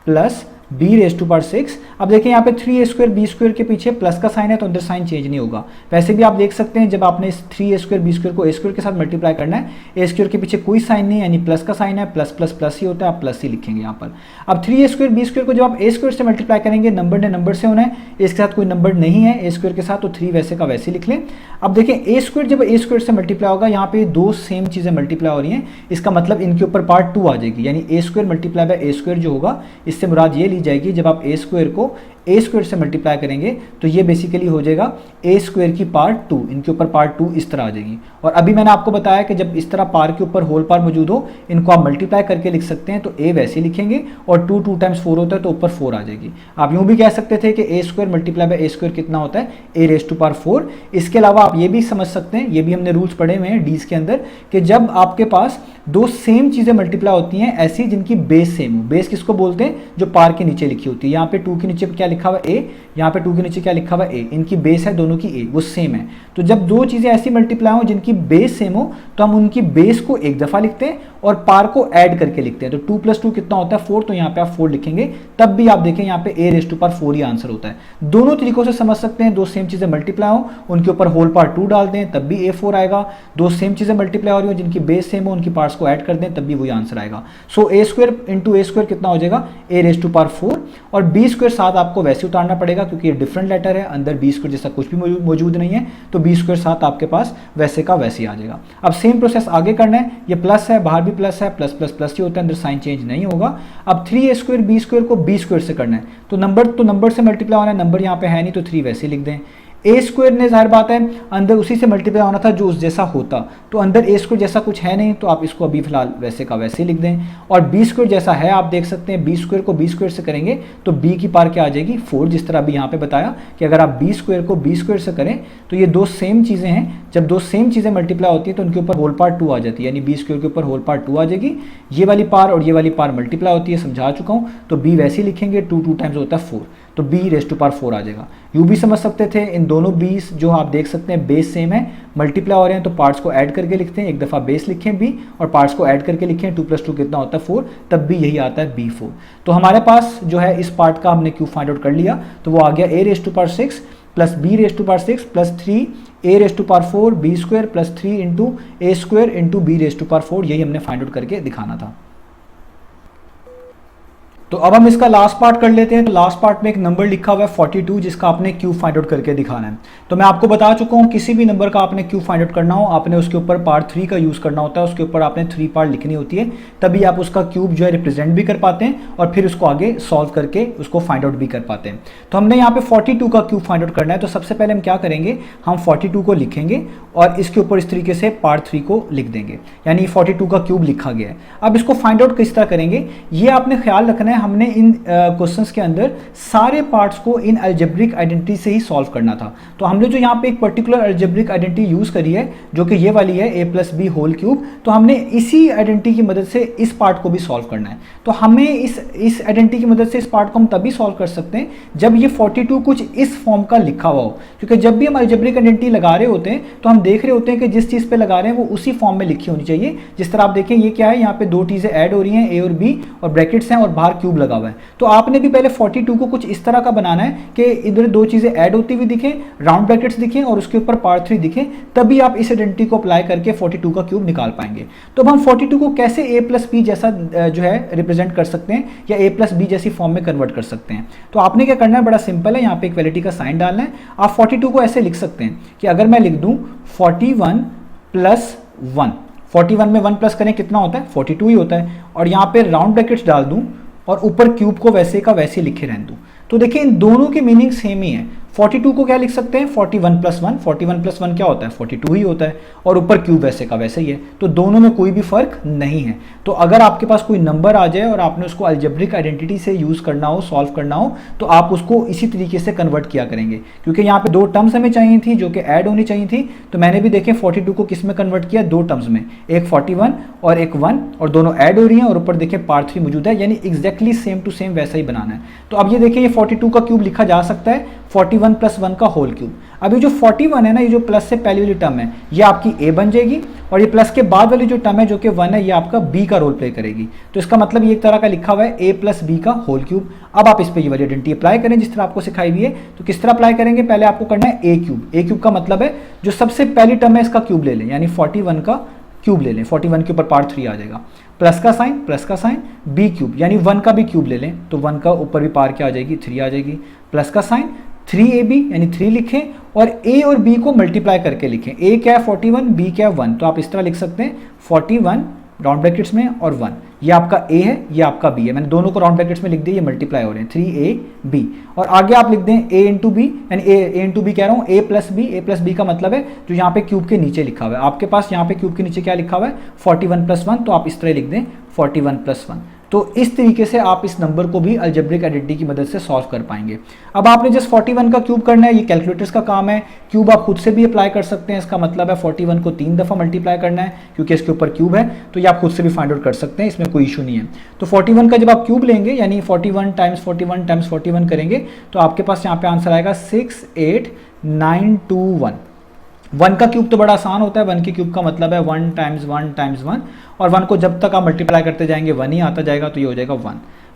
plus b raise to power 6। अब देखिए यहाँ पे 3a स्क्वायर बी स्क्वायर के पीछे प्लस का साइन है तो अंदर साइन चेंज नहीं होगा। वैसे भी आप देख सकते हैं जब आपने इस 3a स्क्वायर बी स्क्वायर को a स्क्वायर के साथ मल्टीप्लाई करना है, a स्क्वायर के पीछे कोई साइन नहीं है यानी प्लस का साइन है, प्लस प्लस प्लस ही होता है, आप प्लस ही लिखेंगे यहाँ पर। अब 3a स्क्वायर बी स्क्वायर को जब आप a स्क्वायर से मल्टीप्लाई करेंगे, नंबर ने नंबर से होना है, इसके साथ कोई नंबर नहीं है a स्क्वायर के साथ, तो 3 वैसे का वैसे लिख लें। अब देखिए a स्क्वायर जब a स्क्वायर से मल्टीप्लाई होगा, यहाँ पे दो सेम चीज़ें मल्टीप्लाई हो रही हैं, इसका मतलब इनके ऊपर पार्ट 2 आ जाएगी, यानी a square multiply bye a square जो होगा, इससे मुराद ये ली जाएगी जब आप a स्क्वायर को ए स्क्वायर से मल्टीप्लाई करेंगे तो ये बेसिकली हो जाएगा ए स्क्वायर की पार्ट 2, इनके ऊपर पार्ट 2 इस तरह आ जाएगी। और अभी मैंने आपको बताया कि जब इस तरह पार के ऊपर होल पार मौजूद हो, इनको आप मल्टीप्लाई करके लिख सकते हैं। तो ए वैसे लिखेंगे और 2 2 टाइम्स 4 होता है तो ऊपर 4 आ जाएगी। आप यूँ भी कह सकते थे कि a square multiply by A square कितना होता है, ए रेज़ टू पावर 4। इसके अलावा आप ये भी समझ सकते हैं, ये भी हमने रूल्स पढ़े हुए हैं डीज के अंदर, कि जब आपके पास दो सेम चीज़ें मल्टीप्लाई होती हैं ऐसी जिनकी बेस सेम हो। बेस किसको बोलते हैं, जो पार के नीचे लिखी होती है। यहाँ पे 2 के नीचे क्या लिखा हुआ है ए, यहाँ पे 2 के नीचे क्या लिखा हुआ है ए, इनकी बेस है दोनों की ए, वो सेम है। तो जब दो चीज़ें ऐसी मल्टीप्लाई हो जिनकी बेस सेम हो तो हम उनकी बेस को एक दफ़ा लिखते हैं और पार को ऐड करके लिखते हैं। तो 2 + 2 कितना होता है 4, तो यहाँ पे आप 4 लिखेंगे, तब भी आप देखें यहाँ पे a रेज़ टू पावर 4 ही आंसर होता है। दोनों तरीकों से समझ सकते हैं, दो सेम चीज़ें मल्टीप्लाई हो उनके ऊपर होल पार्ट 2 डाल दें तब भी a4 आएगा, दो सेम चीज़ें मल्टीप्लाई हो रही हो जिनकी बेस सेम हो उनकी पार्ट्स को ऐड कर दें तब भी वही आंसर आएगा। सो a square into a square कितना हो जाएगा, a रेज़ टू पावर 4, और b स्क्वायर साथ आपको वैसे उतारना पड़ेगा क्योंकि ये डिफरेंट लेटर है, अंदर b स्क्वायर जैसा कुछ भी मौजूद नहीं है, तो b स्क्वायर साथ आपके पास वैसे का वैसे ही आ जाएगा। अब सेम प्रोसेस आगे करना है, ये प्लस है, बाहर भी प्लस है, प्लस प्लस प्लस ही होता है, अंदर साइन चेंज नहीं होगा। अब 3a स्क्वायर b स्क्वायर को b स्क्वायर से करना है, तो नंबर से मल्टीप्लाई होना है, नंबर यहाँ पे है नहीं तो 3 वैसे लिख दें। ए स्क्वायर ने जाहिर बात है अंदर उसी से मल्टीप्लाई होना था जो उस जैसा होता, तो अंदर ए स्क्वायर जैसा कुछ है नहीं, तो आप इसको अभी फिलहाल वैसे का वैसे ही लिख दें। और बी स्क्वायर जैसा है, आप देख सकते हैं बी स्क्वायर को बी स्क्वायर से करेंगे तो बी की पावर क्या आ जाएगी 4, जिस तरह अभी यहाँ पे बताया कि अगर आप बी स्क्वायर को बी स्क्वायर से करें तो ये दो सेम चीज़ें हैं, जब दो सेम चीज़ें मल्टीप्लाई होती हैं तो उनके ऊपर होल पावर 2 आ जाती है, यानी बी स्क्वायर के ऊपर होल पावर 2 आ जाएगी। ये वाली पावर और ये वाली पावर मल्टीप्लाई होती है, समझा चुका हूँ, तो बी वैसे ही लिखेंगे, 2 टाइम्स होता है 4, तो b रेज टू पावर 4 आ जाएगा। यू भी समझ सकते थे, इन दोनों b's जो आप देख सकते हैं बेस सेम है, मल्टीप्लाई हो रहे हैं तो पार्ट्स को ऐड करके लिखते हैं, एक दफ़ा बेस लिखें b और पार्ट्स को ऐड करके लिखें, 2 + 2 कितना होता है 4, तब भी यही आता है b4। तो हमारे पास जो है इस पार्ट का हमने क्यूब फाइंड आउट कर लिया, तो वो आ गया a raise to power 6 plus b raise to power 6 plus 3 a raise to power 4 b square plus 3 into a square into b raise to power 4, यही हमने फाइंड आउट करके दिखाना था। तो अब हम इसका लास्ट पार्ट कर लेते हैं। तो लास्ट पार्ट में एक नंबर लिखा हुआ है 42, जिसका आपने क्यूब फाइंड आउट करके दिखाना है। तो मैं आपको बता चुका हूँ, किसी भी नंबर का आपने क्यूब फाइंड आउट करना हो, आपने उसके ऊपर पार्ट 3 का यूज़ करना होता है, उसके ऊपर आपने 3 पार्ट लिखनी होती है, तभी आप उसका क्यूब जो है रिप्रेजेंट भी कर पाते हैं और फिर उसको आगे सॉल्व करके उसको फाइंड आउट भी कर पाते हैं। तो हमने यहाँ पे 42 का क्यूब फाइंड आउट करना है, तो सबसे पहले हम क्या करेंगे, हम 42 को लिखेंगे और इसके ऊपर इस तरीके से पार्ट 3 को लिख देंगे, यानी 42 का क्यूब लिखा गया है। अब इसको फाइंड आउट किस तरह करेंगे, ये आपने ख्याल रखना है, हमने इन क्वेश्चंस के अंदर सारे पार्ट्स को इन अलजेब्रिक आइडेंटिटी से ही सॉल्व करना था। तो हमने जो यहाँ पे एक पर्टिकुलर अलजेब्रिक आइडेंटिटी यूज करी है, जो कि ये वाली है a+b होल क्यूब, तो हमने इसी आइडेंटिटी की मदद से इस पार्ट को भी सॉल्व करना है। तो हमें इस आइडेंटिटी की मदद से इस पार्ट को हम तभी सॉल्व कर सकते हैं जब ये 42 कुछ इस फॉर्म का लिखा हुआ हो, क्योंकि जब भी हम अलजेब्रिक आइडेंटिटी लगा रहे होते हैं तो हम देख रहे होते हैं कि जिस चीज़ पे लगा रहे हैं वो उसी फॉर्म में लिखी होनी चाहिए। जिस तरह आप देखें, ये क्या है, यहाँ पे दो चीज़ें ऐड हो रही हैं, a और b, और ब्रैकेट्स हैं और बाहर क्यूब लगा हुआ है। तो आपने भी पहले 42 को कुछ इस तरह का बनाना है कि इधर दो चीजें ऐड होती हुई दिखें, राउंड ब्रैकेट्स दिखें और उसके ऊपर पार्ट 3 दिखें, तभी आप इस आइडेंटिटी को अप्लाई करके 42 का क्यूब निकाल पाएंगे। तो अब हम 42 को कैसे a+b जैसा जो है रिप्रेजेंट कर सकते हैं या a+b जैसी फॉर्म में कन्वर्ट कर सकते हैं। तो आपने क्या करना है, बड़ा सिंपल है, यहाँ पे इक्वलिटी का साइन डालना है। आप 42 को ऐसे लिख सकते हैं कि अगर मैं लिख दूं 41 + 1, 41 में 1 प्लस करें कितना होता है, 42 ही होता है, और यहाँ पे राउंड ब्रैकेट्स डाल दूं और ऊपर क्यूब को वैसे का वैसे लिखे रहने दूं। तो देखिए इन दोनों की मीनिंग सेम ही है। 42 को क्या लिख सकते हैं, 41 + 1, 41 + 1 क्या होता है, 42 ही होता है, और ऊपर क्यूब वैसे का वैसे ही है, तो दोनों में कोई भी फर्क नहीं है। तो अगर आपके पास कोई नंबर आ जाए और आपने उसको अलजेब्रिक आइडेंटिटी से यूज़ करना हो, सॉल्व करना हो, तो आप उसको इसी तरीके से कन्वर्ट किया करेंगे। क्योंकि यहाँ पे दो टर्म्स हमें चाहिए थी जो कि ऐड होनी चाहिए थी, तो मैंने भी देखे 42 को किस में कन्वर्ट किया, दो टर्म्स में, एक 41 और एक 1, और दोनों ऐड हो रही हैं और ऊपर देखें पार्ट 3 मौजूद है, यानी एग्जैक्टली सेम टू सेम वैसा ही बनाना है। तो अब ये देखिए, ये 42 का क्यूब लिखा जा सकता है 41 + 1 का होल क्यूब। अभी जो 41 है ना, ये जो प्लस से पहली वाली टर्म है, ये आपकी a बन जाएगी, और ये प्लस के बाद वाली जो टर्म है जो कि 1 है, ये आपका b का रोल प्ले करेगी। तो इसका मतलब ये एक तरह का लिखा हुआ है a+b का होल क्यूब। अब आप इस पे ये वाली आइडेंटिटी अप्लाई करें जिस तरह आपको सिखाई हुई है। तो किस तरह अप्लाई करेंगे, पहले आपको करना है a क्यूब। a क्यूब का मतलब है जो सबसे पहली टर्म है इसका क्यूब ले लें, यानी 41 का क्यूब ले लें, 41 के ऊपर पार्ट 3 आ जाएगा, प्लस का साइन b क्यूब, यानी 1 का भी क्यूब ले लें, तो 1 का ऊपर भी पार क्या आ जाएगी, 3 आ जाएगी, प्लस का साइन 3ab, यानी 3 लिखें और a और b को मल्टीप्लाई करके लिखें। a क्या है 41, b क्या है 1, तो आप इस तरह लिख सकते हैं 41 राउंड ब्रैकेट्स में और 1, ये आपका a है, ये आपका b है, मैंने दोनों को राउंड ब्रैकेट्स में लिख दिया, ये मल्टीप्लाई हो रहे हैं 3ab, और आगे आप लिख दें a × b, यानी a × b कह रहा हूँ, a+b का मतलब है जो यहाँ पे क्यूब के नीचे लिखा हुआ है। आपके पास यहाँ पे क्यूब के नीचे क्या लिखा हुआ है, 41 + 1, तो आप इस तरह लिख दें 41 + 1। तो इस तरीके से आप इस नंबर को भी अलजेब्रिक आइडेंटिटी की मदद से सॉल्व कर पाएंगे। अब आपने जस्ट 41 का क्यूब करना है, ये कैलकुलेटर्स का काम है। क्यूब आप खुद से भी अप्लाई कर सकते हैं, इसका मतलब है 41 को 3 दफ़ा मल्टीप्लाई करना है, क्योंकि इसके ऊपर क्यूब है, तो ये आप खुद से भी फाइंड आउट कर सकते हैं, इसमें कोई इशू नहीं है। तो 41 का जब आप क्यूब लेंगे, यानी 41 × 41 × 41 करेंगे, तो आपके पास यहाँ पे आंसर आएगा 68921। 1 का क्यूब तो बड़ा आसान होता है, 1 के क्यूब का मतलब है 1 × 1 × 1, और 1 को जब तक आप मल्टीप्लाई करते जाएंगे 1 ही आता जाएगा, तो ये हो जाएगा 1।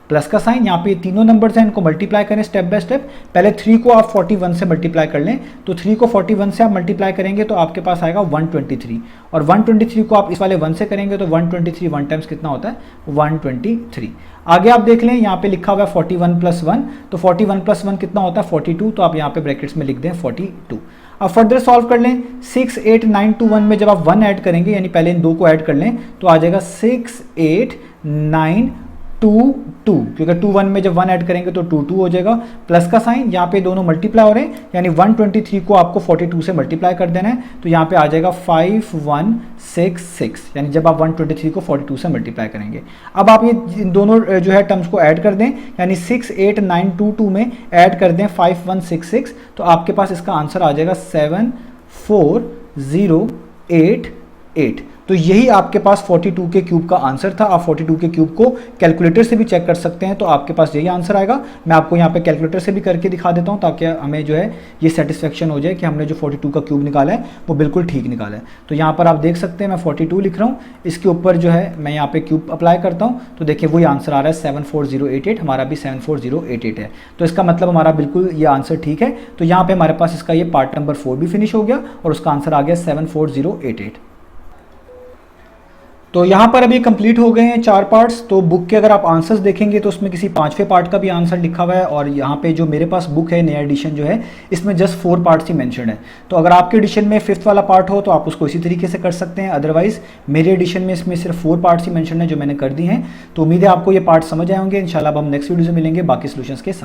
प्लस का साइन, यहाँ पे तीनों नंबर्स हैं, इनको मल्टीप्लाई करें स्टेप बाय स्टेप। पहले 3 को आप 41 से मल्टीप्लाई कर लें, तो 3 को 41 से आप मल्टीप्लाई करेंगे तो आपके पास आएगा 123, और 123 को आप इस वाले 1 से करेंगे तो 123 1 टाइम्स कितना होता है, 123। आगे आप देख लें, यहाँ पे लिखा हुआ है 41 + 1, तो 41 + 1 कितना होता है 42, तो आप यहाँ पे ब्रैकेट्स में लिख दें 42। अब फर्दर सॉल्व कर लें, 68921 में जब आप 1 ऐड करेंगे, यानी पहले इन दो को ऐड कर लें, तो आ जाएगा 68921 2 2, क्योंकि 2 1 में जब 1 ऐड करेंगे तो 2 2 हो जाएगा, प्लस का साइन, यहाँ पे दोनों मल्टीप्लाई हो रहे हैं, यानी 123 को आपको 42 से मल्टीप्लाई कर देना है, तो यहाँ पे आ जाएगा 5166, यानी जब आप 123 को 42 से मल्टीप्लाई करेंगे। अब आप ये दोनों जो है टर्म्स को ऐड कर दें, यानी 68922 में ऐड कर दें 5166, तो आपके पास इसका आंसर आ जाएगा 74088। तो यही आपके पास 42 के क्यूब का आंसर था। आप 42 के क्यूब को कैलकुलेटर से भी चेक कर सकते हैं, तो आपके पास यही आंसर आएगा। मैं आपको यहाँ पे कैलकुलेटर से भी करके दिखा देता हूँ, ताकि हमें जो है ये सेटिस्फेक्शन हो जाए कि हमने जो 42 का क्यूब निकाला है वो बिल्कुल ठीक निकाला है। तो यहाँ पर आप देख सकते हैं मैं 42 लिख रहा हूँ, इसके ऊपर जो है मैं यहाँ पे क्यूब अप्लाई करता हूँ, तो देखिए वही आंसर आ रहा है 74088, हमारा भी 74088 है। तो इसका मतलब हमारा बिल्कुल ये आंसर ठीक है। तो यहाँ पे हमारे पास इसका ये पार्ट नंबर 4 भी फिनिश हो गया और उसका आंसर आ गया 74088। तो यहाँ पर अभी कंप्लीट हो गए हैं 4 पार्ट्स। तो बुक के अगर आप आंसर्स देखेंगे तो उसमें किसी 5वें पार्ट का भी आंसर लिखा हुआ है, और यहाँ पे जो मेरे पास बुक है नया एडिशन जो है इसमें जस्ट 4 पार्ट्स ही मेंशन है। तो अगर आपके एडिशन में 5th वाला पार्ट हो तो आप उसको इसी तरीके से कर सकते हैं, अदरवाइज मेरे एडिशन में इसमें सिर्फ 4 पार्ट्स ही मेंशन है जो मैंने कर दी हैं। तो उम्मीद है आपको ये पार्ट समझ आए होंगे। इंशाल्लाह अब हम नेक्स्ट वीडियो में मिलेंगे बाकी सोल्यूशंस के साथ।